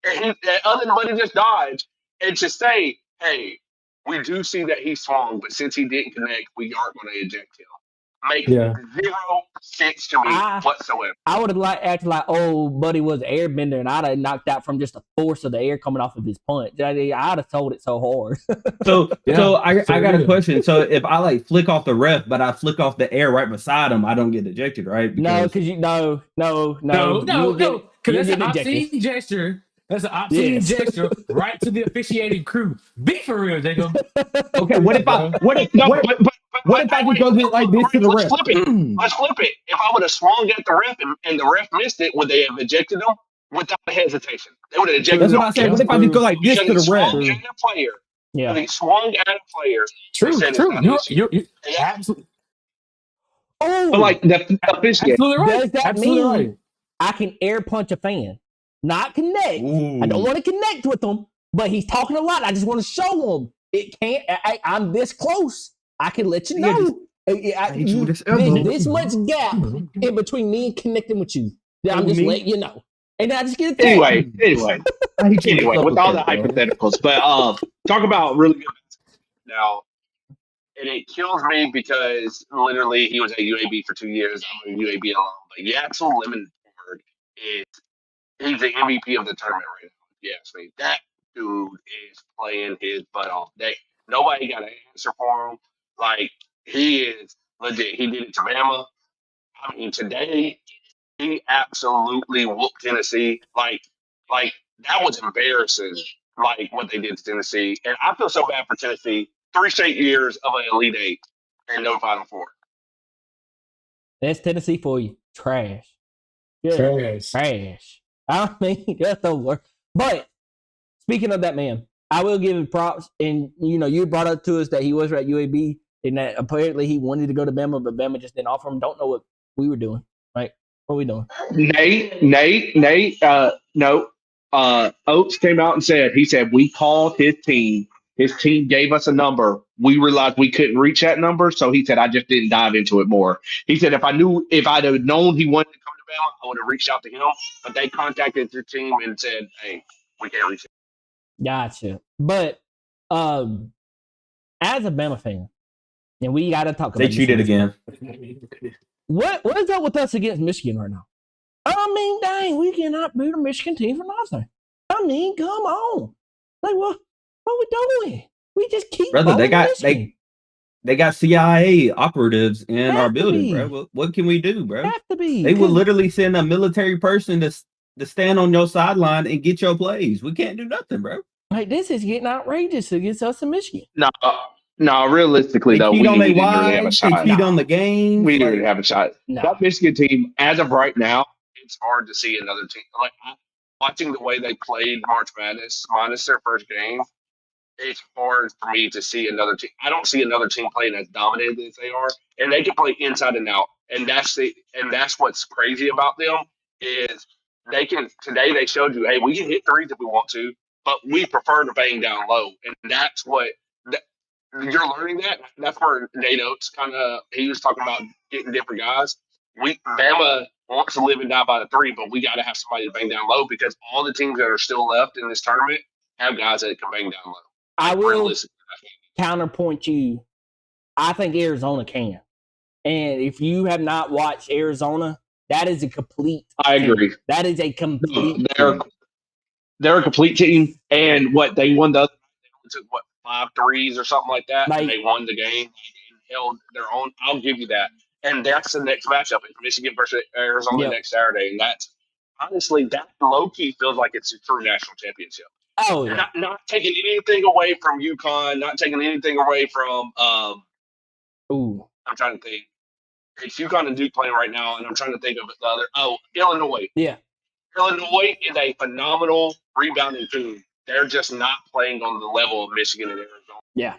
and that other buddy just dodged. And to say, "Hey, we do see that he swung, but since he didn't connect, we aren't going to eject him." Makes Yeah. 0 sense to me whatsoever. I would have acted like, oh, buddy was an airbender, and I'd have knocked out from just the force of the air coming off of his punch. I'd have told it so hard. So I got a real. question. So if I like flick off the ref, but I flick off the air right beside him, I don't get ejected, right? No, because no. No, because that's an obscene gesture. That's an obscene gesture right to the officiating crew. Be for real, Jacob. Okay, what if I what if No, what, what if I just go get like this to the let's ref? flip it. Let's flip it. If I would have swung at the ref and the ref missed it, would they have ejected him without hesitation? They would have ejected That's him. what I said. What if I just go like this to the ref? Swung at a player. Yeah. He swung at a player. True. You're absolutely. Oh, But like the officiate. Absolutely right. Does that Absolutely mean right. I can air punch a fan? Not connect. Ooh. I don't want to connect with them, but he's talking a lot. I just want to show him it can't. I'm this close. I can let you know. There's this much gap in between me and connecting with you. I'm just letting you know. And I just get it. Anyway, with all the hypotheticals, but talk about really good now. And it kills me because literally he was at UAB for 2 years. I'm a UAB alum, but Yaxel Lemonford he's the MVP of the tournament right now. Yes, I mean, that dude is playing his butt off. Nobody got an answer for him. Like he is legit. He did it to Bama. I mean, today he absolutely whooped Tennessee. Like that was embarrassing. Like what they did to Tennessee, and I feel so bad for Tennessee. 3 straight years of an Elite Eight and no Final Four. That's Tennessee for you. Trash. Trash. I mean, that's the worst. But speaking of that man, I will give him props. And you brought up to us that he was at UAB and that apparently he wanted to go to Bama, but Bama just didn't offer him. Don't know what we were doing. Right? What are we doing? Nate. No. Oates came out and said we called his team. His team gave us a number. We realized we couldn't reach that number, so he said I just didn't dive into it more. He said if I'd have known he wanted to come to Bama, I would have reached out to him. But they contacted the team and said, "Hey, we can't reach it." Gotcha. But as a Bama fan, and we got to talk about They cheated again. What is up with us against Michigan right now? I mean, dang, we cannot beat a Michigan team for nothing. I mean, come on. Like, what are we doing? We just keep Brother, Michigan. they got CIA operatives in Have our to building, be. bro. What can we do, bro? Have to be. They will literally send a military person to stand on your sideline and get your plays. We can't do nothing, bro. Like, this is getting outrageous against us in Michigan. No, realistically, though, we cheat on didn't their really have a wives. They shot. cheat on the game. We didn't have a shot. No. That Michigan team, as of right now, it's hard to see another team. Like watching the way they played March Madness, minus their first game, it's hard for me to see another team. I don't see another team playing as dominated as they are, and they can play inside and out. And that's what's crazy about them is they can. Today they showed you, hey, we can hit threes if we want to, but we prefer to bang down low, and that's what. You're learning that. That's where Nate Oates he was talking about getting different guys. Bama wants to live and die by the three, but we got to have somebody to bang down low because all the teams that are still left in this tournament have guys that can bang down low. I will counterpoint you. I think Arizona can. And if you have not watched Arizona, that is a complete I agree. Team. That is a complete They're a complete team. And what they won the other night, they took 5 threes or something like that, and they won the game and held their own. I'll give you that. And that's the next matchup. It's Michigan versus Arizona next Saturday. And that's honestly, that low-key feels like it's a true national championship. Oh, yeah. Not taking anything away from UConn, not taking anything away from I'm trying to think. It's UConn and Duke playing right now, and I'm trying to think of the other. Illinois. Yeah. Illinois is a phenomenal rebounding team. They're just not playing on the level of Michigan and Arizona. Yeah.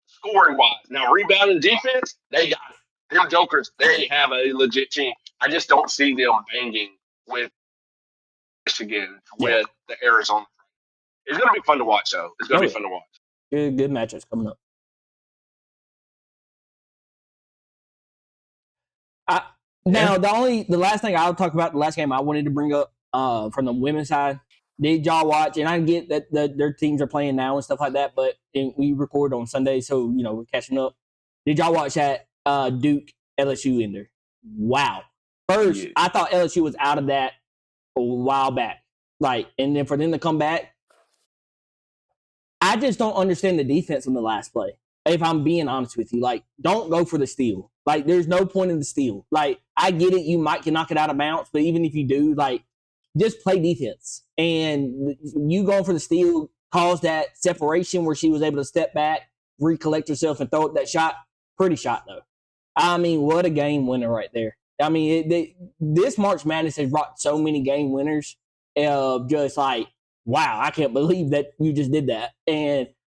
Scoring-wise. Now, rebounding defense, they got it. Them jokers, they have a legit team. I just don't see them banging with Michigan, with the Arizona. It's going to be fun to watch, though. It's going to be fun to watch. Good matchups coming up. Now the last thing I'll talk about, the last game I wanted to bring up from the women's side. Did y'all watch? And I get that their teams are playing now and stuff like that, but we record on Sunday, so we're catching up. Did y'all watch that Duke LSU ender? Wow. First, I thought LSU was out of that a while back. And then for them to come back, I just don't understand the defense in the last play. If I'm being honest with you, don't go for the steal. There's no point in the steal. I get it, you can knock it out of bounds, but even if you do, just play defense. And you going for the steal caused that separation where she was able to step back, recollect herself, and throw up that shot. Pretty shot, though. I mean, what a game winner right there. I mean, this March Madness has brought so many game winners. Just wow, I can't believe that you just did that.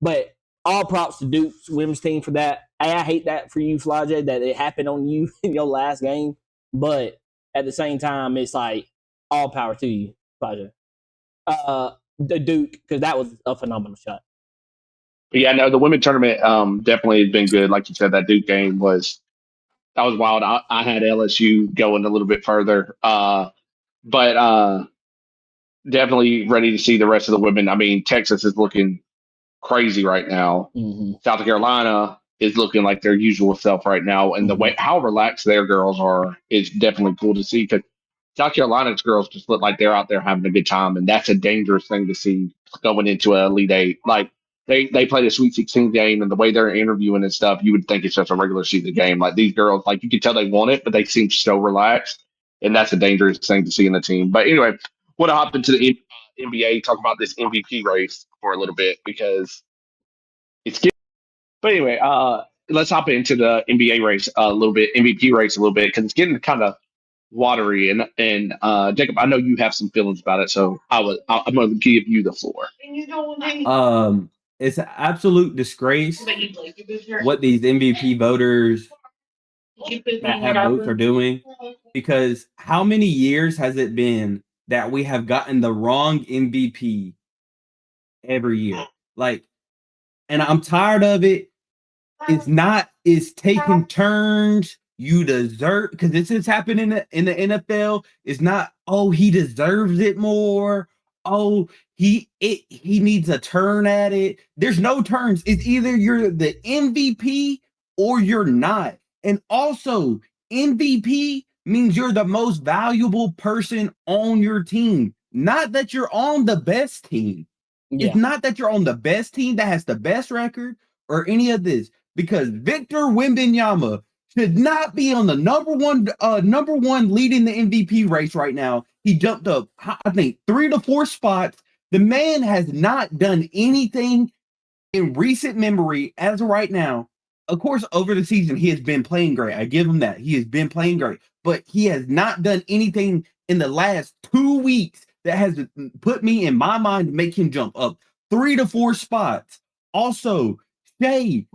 But all props to Duke's women's team for that. I hate that for you, Flajay, that it happened on you in your last game. But at the same time, it's all power to you, Flajay. The Duke, because that was a phenomenal shot. But yeah, no, the women's tournament definitely has been good. Like you said, that Duke game was wild. I had LSU going a little bit further, but definitely ready to see the rest of the women. I mean, Texas is looking crazy right now. Mm-hmm. South Carolina is looking like their usual self right now, and the way how relaxed their girls are is definitely cool to see. Because South Carolina's girls just look like they're out there having a good time, and that's a dangerous thing to see going into an Elite Eight. They played a Sweet 16 game, and the way they're interviewing and stuff, you would think it's just a regular season game. These girls, you can tell they want it, but they seem so relaxed, and that's a dangerous thing to see in the team. But anyway, want to hop into the NBA, talk about this MVP race for a little bit because it's getting. But anyway, let's hop into the NBA race a little bit, MVP race a little bit, because it's getting kind of watery. And Jacob, I know you have some feelings about it, so I'm going to give you the floor. It's an absolute disgrace what these MVP voters that have votes are doing, because how many years has it been that we have gotten the wrong MVP every year? And I'm tired of it. It's taking turns. You deserve, because this has happened in the NFL. It's not, oh, he deserves it more. Oh, he needs a turn at it. There's no turns. It's either you're the MVP or you're not. And also, MVP means you're the most valuable person on your team. Not that you're on the best team. Yeah. It's not that you're on the best team that has the best record or any of this, because Victor Wembanyama should not be on the number one leading the MVP race right now. He jumped up, I think, 3 to 4 spots. The man has not done anything in recent memory as of right now. Of course, over the season, he has been playing great. I give him that. He has been playing great. But he has not done anything in the last 2 weeks that has put me in my mind to make him jump up 3 to 4 spots. Also, Shea,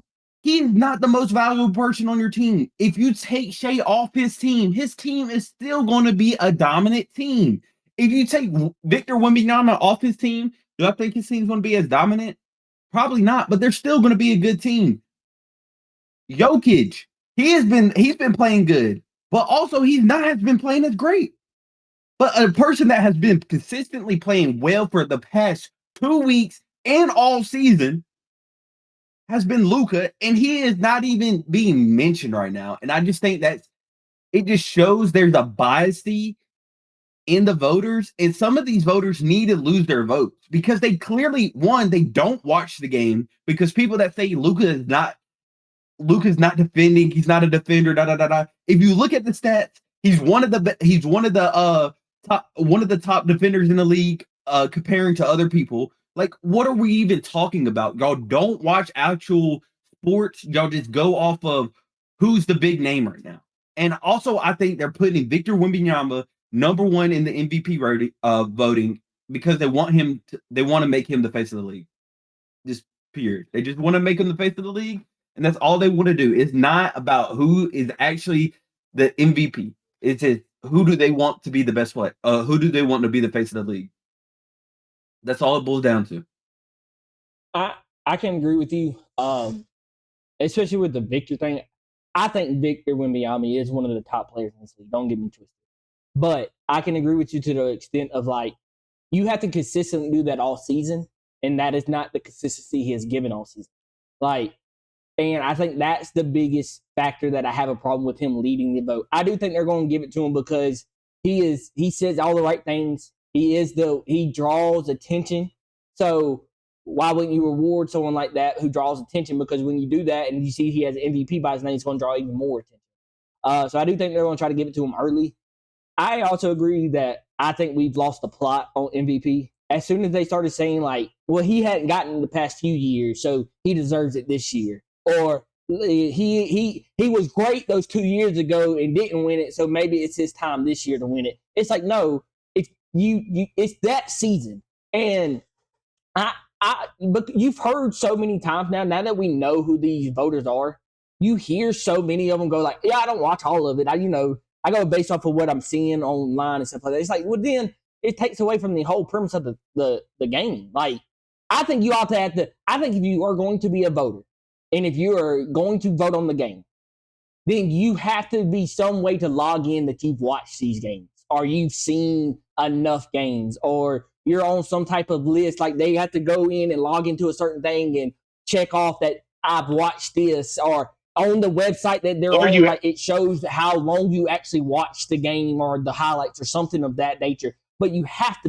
he's not the most valuable person on your team. If you take Shea off his team is still going to be a dominant team. If you take Victor Wembanyama off his team, do I think his team's going to be as dominant? Probably not, but they're still going to be a good team. Jokic, he's been playing good, but also he's not has been playing as great. But a person that has been consistently playing well for the past 2 weeks and all season has been Luka, and he is not even being mentioned right now. And I just think that it just shows there's a bias in the voters, and some of these voters need to lose their votes because they clearly, one, they don't watch the game, because people that say Luka is not defending, he's not a defender, If you look at the stats, he's one of the top defenders in the league, comparing to other people. What are we even talking about? Y'all don't watch actual sports. Y'all just go off of who's the big name right now. And also, I think they're putting Victor Wembanyama number one in the MVP voting because they want to make him the face of the league. Just period. They just want to make him the face of the league, and that's all they want to do. It's not about who is actually the MVP. It's just who do they want to be the best player? Who do they want to be the face of the league? That's all it boils down to. I can agree with you, especially with the Victor thing. I think Victor Wembanyama is one of the top players in this league. Don't get me twisted. But I can agree with you to the extent of like, you have to consistently do that all season, and that is not the consistency he has given all season. Like, and I think that's the biggest factor that I have a problem with him leading the vote. I do think they're going to give it to him because he says all the right things. He draws attention. So why wouldn't you reward someone like that who draws attention? Because when you do that and you see he has an MVP by his name, it's going to draw even more attention. So I do think they're going to try to give it to him early. I also agree that I think we've lost the plot on MVP. As soon as they started saying like, well, he hadn't gotten the past few years, so he deserves it this year. Or he was great those 2 years ago and didn't win it, so maybe it's his time this year to win it. It's like, no, it's it's that season. And but you've heard so many times now that we know who these voters are, you hear so many of them go like, yeah, I don't watch all of it. I go based off of what I'm seeing online and stuff like that. It's like, well, then it takes away from the whole premise of the game. Like, I think you ought to have to. I think if you are going to be a voter, and if you are going to vote on the game, then you have to be some way to log in that you've watched these games, or you've seen enough games, or you're on some type of list. Like they have to go in and log into a certain thing and check off that I've watched this, or on the website that they're on, like it shows how long you actually watched the game or the highlights or something of that nature. But you have to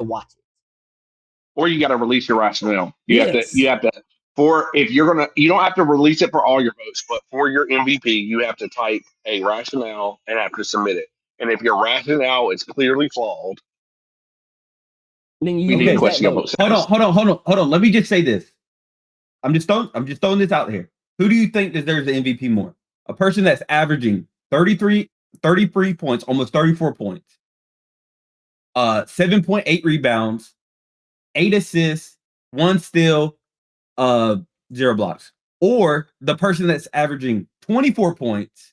watch it. Or you got to release your rationale. You have to, if you're going to, you don't have to release it for all your votes, but for your MVP, you have to type a rationale and have to submit it. And if your rationale is clearly flawed, then you need to question your vote. Hold on. Let me just say this. I'm just throwing this out here. Who do you think deserves the MVP more? A person that's averaging 33 points, almost 34 points, 7.8 rebounds, 8 assists, 1 steal, 0 blocks. Or the person that's averaging 24 points,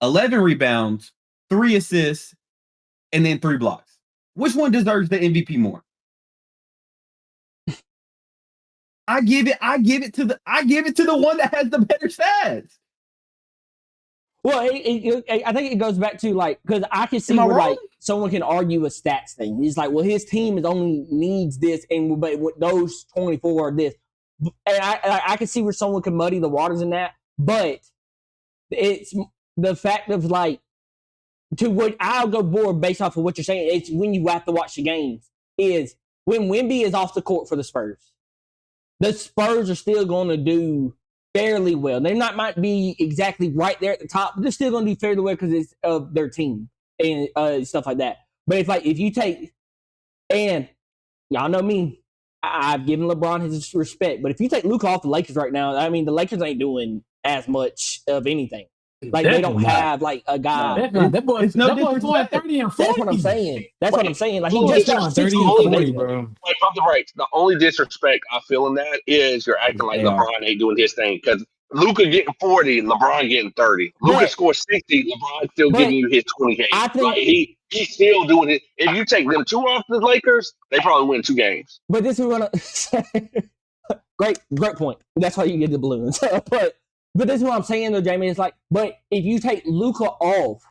11 rebounds, 3 assists, and then 3 blocks. Which one deserves the MVP more? I give it to the one that has the better stats. Well, I think it goes back to like, because I can see where like someone can argue a stats thing. He's like, well, his team only needs this, and but those 24 are this, and I can see where someone can muddy the waters in that. But it's the fact of like, to what I'll go board based off of what you're saying. It's when you have to watch the games is when Wemby is off the court for the Spurs. The Spurs are still going to do fairly well. They might be exactly right there at the top, but they're still going to do fairly well because it's of their team and stuff like that. But if you take, and y'all know me, I've given LeBron his respect, but if you take Luka off the Lakers right now, I mean, the Lakers ain't doing as much of anything. Like they don't have like a guy. That boy's going 30 and 40. That's what I'm saying. Like he just got 30 and 40, bro. Like from the breaks, the only disrespect I feel in that is you're acting like LeBron ain't doing his thing, because Luka getting 40, LeBron getting 30. Luka scores 60, LeBron still giving you his 20 games. I think like he's still doing it. If you take them 2 off the Lakers, they probably win 2 games. But this is what great point. That's why you get the balloons. But this is what I'm saying though, Jamie. It's like, but if you take Luka off,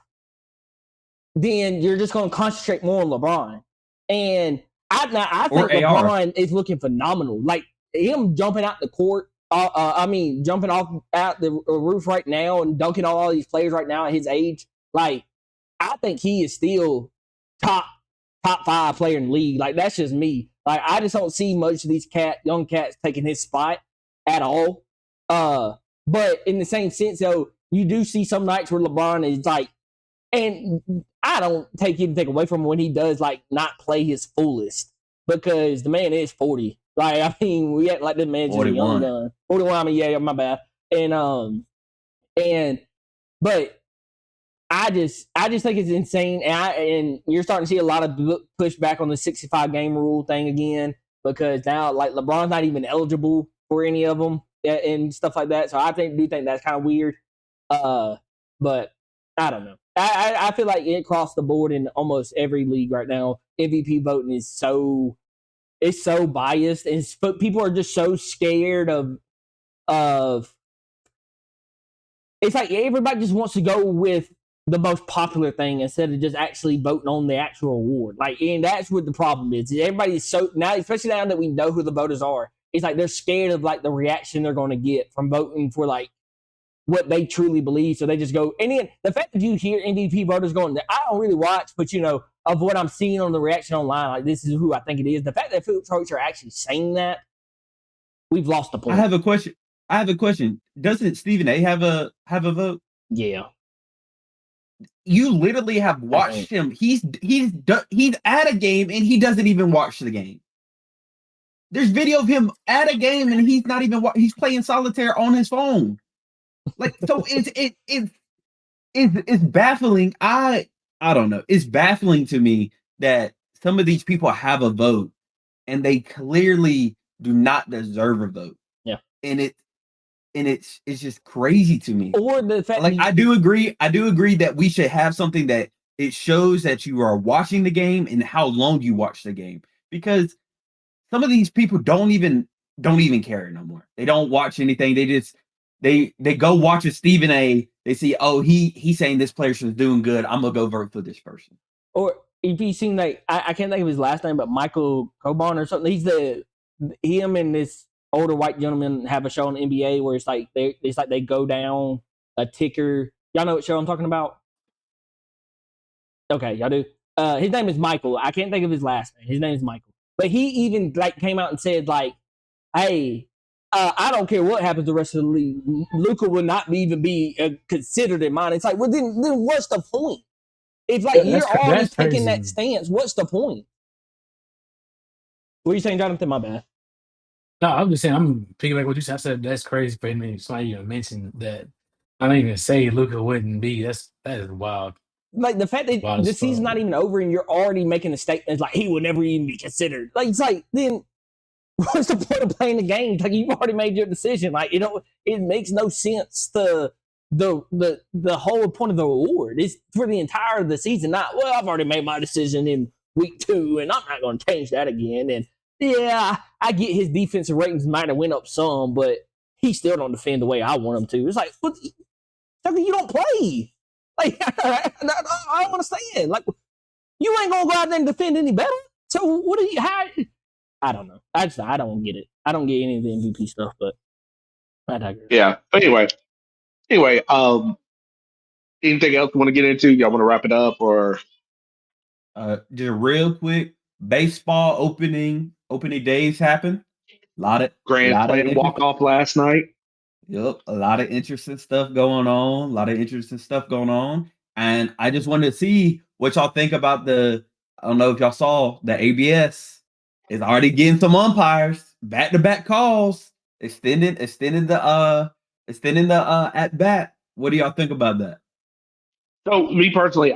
then you're just going to concentrate more on LeBron. And I think LeBron is looking phenomenal. Like him jumping out the court, jumping off out the roof right now and dunking on all these players right now at his age. Like, I think he is still top 5 player in the league. Like, that's just me. Like, I just don't see much of these young cats taking his spot at all. But in the same sense, though, you do see some nights where LeBron is like, and I don't take anything away from him when he does like not play his fullest, because the man is 40. Like, I mean, we act like the man's just a young gun. 41. I mean, yeah, my bad. But I just think it's insane, and you're starting to see a lot of pushback on the 65 game rule thing again, because now like LeBron's not even eligible for any of them and stuff like that. So I do think that's kind of weird. But I don't know. I feel like it across the board in almost every league right now, MVP voting is so biased, and people are just so scared of it's like everybody just wants to go with the most popular thing instead of just actually voting on the actual award. Like, and that's what the problem is. Everybody's so now, especially now that we know who the voters are, it's like they're scared of like the reaction they're going to get from voting for like what they truly believe. So they just go. And then the fact that you hear MVP voters going, I don't really watch, but of what I'm seeing on the reaction online, like this is who I think it is. The fact that folks are actually saying that, we've lost the point. I have a question. Doesn't Stephen A have a vote? Yeah. You literally have watched him. He's at a game and he doesn't even watch the game. There's video of him at a game and he's not even he's playing solitaire on his phone. Like, so it's baffling. I don't know. It's baffling to me that some of these people have a vote and they clearly do not deserve a vote. Yeah. And it's just crazy to me. Or the fact like I do agree that we should have something that it shows that you are watching the game and how long you watch the game. Because some of these people don't even care no more. They don't watch anything. They just they go watch a Stephen A. They see, oh, he's saying this player is doing good. I'm gonna go vote for this person. Or if you seen like I can't think of his last name, but Michael Coban or something. He's him and this older white gentleman have a show on the NBA where it's like they go down a ticker. Y'all know what show I'm talking about? Okay, y'all do. His name is Michael. I can't think of his last name. His name is Michael. But he even like came out and said like, "Hey, I don't care what happens the rest of the league. Luka will not even be considered in mine." It's like, well, then what's the point? It's like you're already taking that stance. What's the point? What are you saying, Jonathan? My bad. No, I'm just saying, I'm piggybacking what you said. I said that's crazy for him to even mention that. I don't even say Luka wouldn't be. That is wild. Like the fact that the season's not even over and you're already making a statement like he would never even be considered. Like it's like then what's the point of playing the game? Like you've already made your decision. Like it makes no sense. The whole point of the award is for the entire of the season. Not well, I've already made my decision in week 2 and I'm not going to change that again. And yeah, I get his defensive ratings might have went up some, but he still don't defend the way I want him to. It's like, what? You don't play. Like I don't understand. Like you ain't gonna go out there and defend any better. So what are you? How? I don't know. I don't get it. I don't get any of the MVP stuff, but I digress. Yeah. But anyway, anything else you want to get into? Y'all want to wrap it up or? Just real quick, baseball opening days happen. Grand Slam walk off last night. Yep, a lot of interesting stuff going on. And I just wanted to see what y'all think about I don't know if y'all saw the ABS is already getting some umpires, back-to-back calls, extending the at bat. What do y'all think about that? So me personally,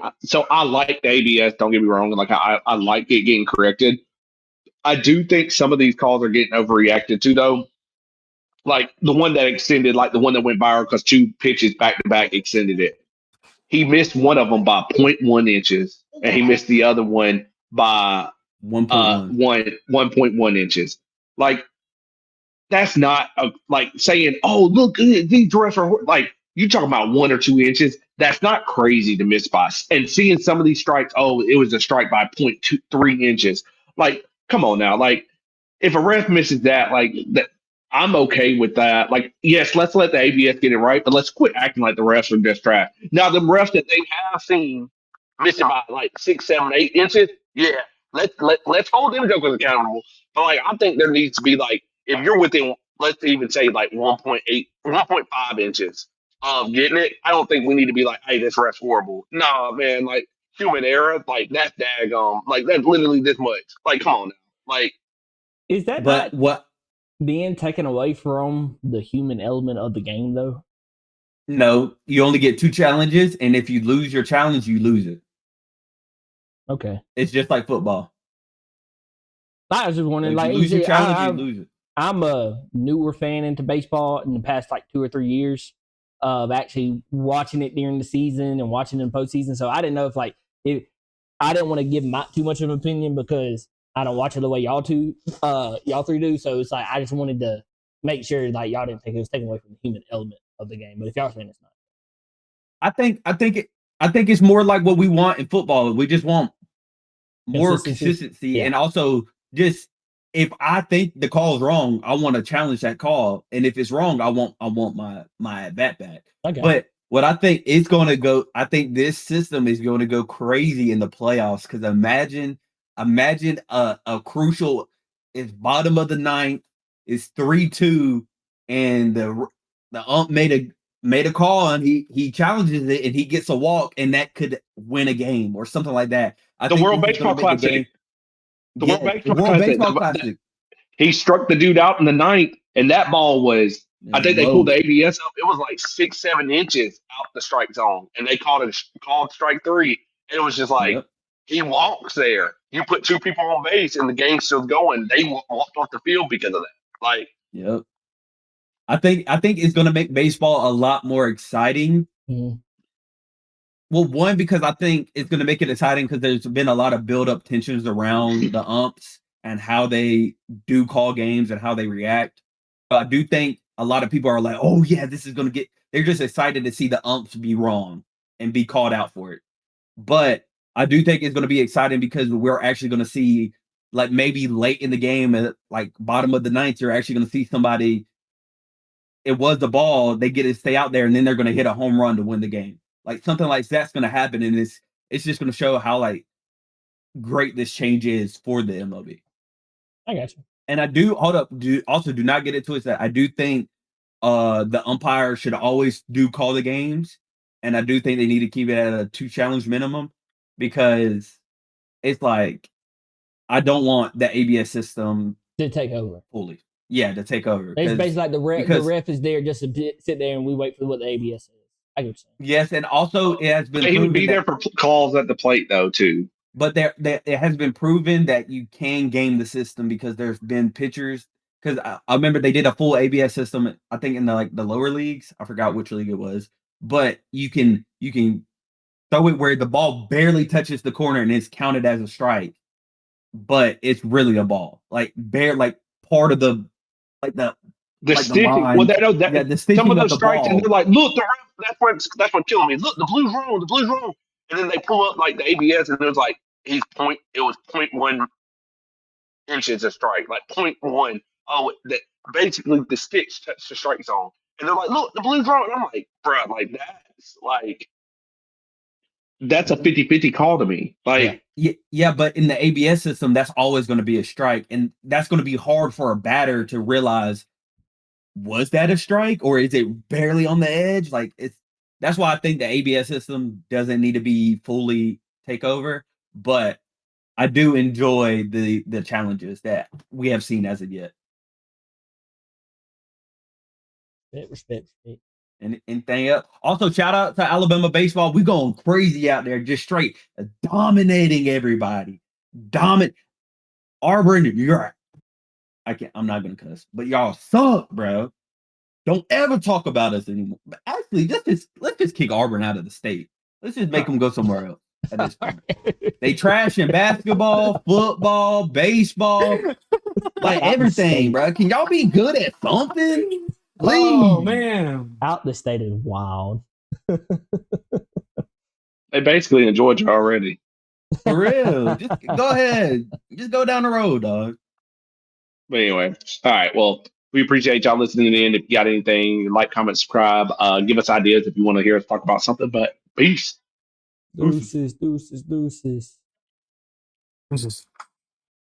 I like the ABS. Don't get me wrong. Like I like it getting corrected. I do think some of these calls are getting overreacted to, though. Like the one that extended, like the one that went viral because 2 pitches back to back extended it. He missed one of them by 0.1 inches, and he missed the other one by 1.1 inches. Like that's not like saying, "Oh, look, these refs are like." You talking about 1 or 2 inches? That's not crazy to miss by. And seeing some of these strikes, oh, it was a strike by 0.23 inches. Like, come on now. Like, if a ref misses that, like that, I'm okay with that. Like, yes, let's let the ABS get it right, but let's quit acting like the refs are just trash. Now, the refs that they have seen missing by like 6, 7, 8 inches, yeah, let's hold them jokers accountable. But like, I think there needs to be like, if you're within, let's even say like 1.8, 1.5 inches of getting it, I don't think we need to be like, hey, this ref's horrible. Nah, man, like human error, like that's daggone, like that's literally this much. Like, come on now, like. Is that but not what being taken away from the human element of the game, though? No, you only get 2 challenges, and if you lose your challenge, you lose it. Okay, it's just like football. I was just wondering, if like, you lose your challenge, you lose it. I'm a newer fan into baseball in the past like 2 or 3 years of actually watching it during the season and watching it in postseason. So I didn't know if I didn't want to give too much of an opinion because I don't watch it the way y'all 3 do. So it's like I just wanted to make sure like y'all didn't think it was taken away from the human element of the game. But if y'all saying it's not, I think it's more like what we want in football. We just want more consistency, Yeah. and also just if I think the call is wrong, I want to challenge that call, and if it's wrong, I want my at bat back. Okay. But what I think is going to go, I think this system is going to go crazy in the playoffs because imagine a crucial, it's bottom of the ninth, it's 3-2, and the ump made a call and he challenges it and he gets a walk and that could win a game or something like that. I The think World this is Baseball going to make the game. Classic. The World Yeah, the Baseball World Classic. Baseball Classic. He struck the dude out in the ninth, and that ball was. I think they low. pulled the ABS up. It was like 6-7 inches out the strike zone, and they called strike three. And it was just like he walks there. You put two people on base, and the game's still going. They walked off the field because of that. Like, yep. I think it's going to make baseball a lot more exciting. Mm-hmm. Well, one, because I think it's going to make it exciting because there's been a lot of build-up tensions around the umps and how they do call games and how they react. But I do think a lot of people are like, oh, yeah, this is going to get – they're just excited to see the umps be wrong and be called out for it. But I do think it's going to be exciting because we're actually going to see, like, maybe late in the game, at like bottom of the ninth, you're actually going to see somebody – it was the ball, they get to stay out there, and then they're going to hit a home run to win the game. Like something like that's going to happen, and it's just going to show how like great this change is for the MLB. I got you. And I do do not get it twisted. I do think the umpire should always call the games, and I do think they need to keep it at a 2 challenge minimum because it's like I don't want the ABS system to take over fully. Yeah, to take over. It's basically like the ref is there just to sit there and we wait for what the ABS is. I get what you're saying. Yes, and also it has been he would be there for calls at the plate though too. But there it has been proven that you can game the system because there's been pitchers. Because I remember they did a full ABS system, I think in the lower leagues. I forgot which league it was, but you can throw it where the ball barely touches the corner and it's counted as a strike, but it's really a ball, like part of the sticking. Well, they know that some of those strikes, and they're like, "Look, the ref, that's what's killing me. Look, the blue's wrong. The blue's wrong." And then they pull up like the ABS, and it was like it was 0.1 inches a strike, like 0.1. Oh, that basically the sticks touch the strike zone, and they're like, "Look, the blue's wrong." And I'm like, "Bro, that's a 50-50 call to me." Like, yeah, but in the ABS system, that's always going to be a strike, and that's going to be hard for a batter to realize. Was that a strike or is it barely on the edge? Like that's why I think the ABS system doesn't need to be fully take over, but I do enjoy the challenges that we have seen as of yet. Respect. And anything else? Also, shout out to Alabama baseball. We going crazy out there, just straight dominating everybody. Auburn, I'm not gonna cuss, but y'all suck, bro. Don't ever talk about us anymore. But actually, let's just kick Auburn out of the state. Let's just make them go somewhere else at this point. They trash in basketball, football, baseball, like everything, bro. Can y'all be good at something? Please. Oh man, out the state is wild. they basically enjoyed you already. For real. Just go ahead. Just go down the road, dog. But anyway, all right. Well, we appreciate y'all listening in. If you got anything, like, comment, subscribe. Give us ideas if you want to hear us talk about something. But peace. Deuces. this is